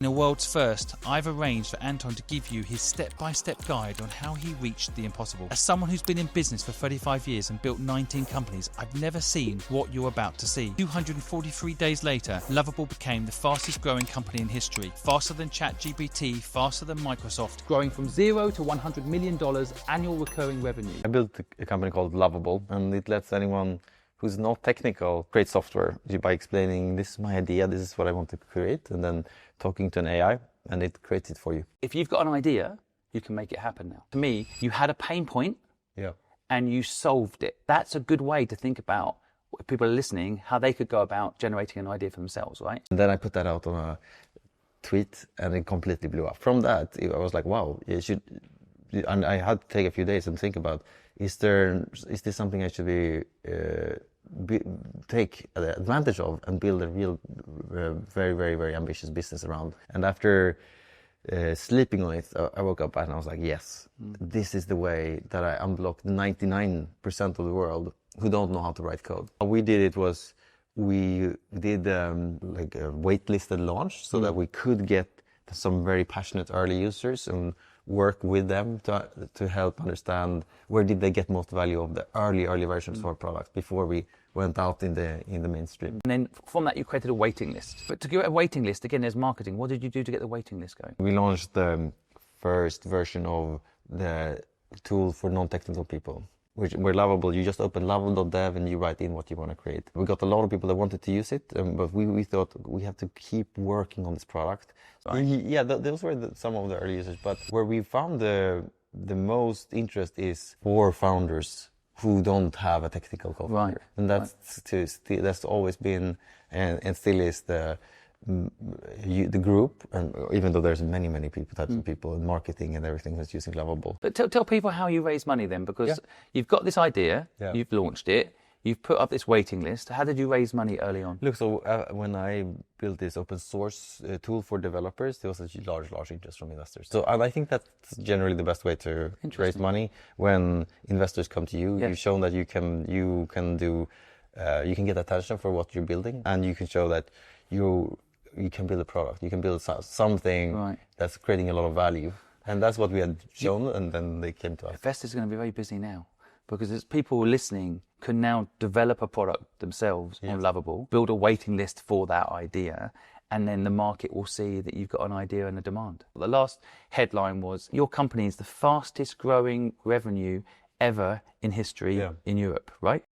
In a world's first, I've arranged for Anton to give you his step-by-step guide on how he reached the impossible. As someone who's been in business for 35 years and built 19 companies, I've never seen what you're about to see. 243 days later, Lovable became the fastest growing company in history. Faster than ChatGPT, faster than Microsoft. Growing from $0 to $100 million annual recurring revenue. I built a company called Lovable, and it lets anyone who's not technical create software by explaining, this is my idea, this is what I want to create, and then talking to an AI, and it creates it for you. If you've got an idea, you can make it happen now. To me, you had a pain point, and you solved it. That's a good way to think about, if people are listening, how they could go about generating an idea for themselves, right? And then I put that out on a tweet, and it completely blew up. From that, I was like, wow, and I had to take a few days and think about, is this something I should take advantage of and build a real, very, very, very ambitious business around? And after sleeping on it, I woke up and I was like, yes, this is the way that I unblocked 99% of the world who don't know how to write code. How we did it was, we did like a waitlisted launch so that we could get some very passionate early users and work with them to help understand where did they get most value of the early versions of our product before we went out in the mainstream. And then from that, you created a waiting list. But to get a waiting list, again, there's marketing. What did you do to get the waiting list going? We launched the first version of the tool for non-technical people, which we're Lovable. You just open lovable.dev and you write in what you want to create. We got a lot of people that wanted to use it, but we thought we have to keep working on this product. Right. Yeah, those were some of the early users, but where we found the most interest is for founders who don't have a technical co-founder. Right. And that's always been and still is the group, and even though there's many people, types of people in marketing and everything that's using Lovable. But tell people how you raise money then, because you've got this idea, you've launched it, you've put up this waiting list. How did you raise money early on? Look, so when I built this open source tool for developers, there was a large interest from investors. So and I think that's generally the best way to raise money. When investors come to you, you've shown that you can get attention for what you're building, and you can show that you can build a product, you can build something that's creating a lot of value. And that's what we had shown, and then they came to us. Investors are going to be very busy now, because as people listening can now develop a product themselves on Lovable, build a waiting list for that idea, and then the market will see that you've got an idea and a demand. The last headline was, your company is the fastest growing revenue ever in history in Europe, right?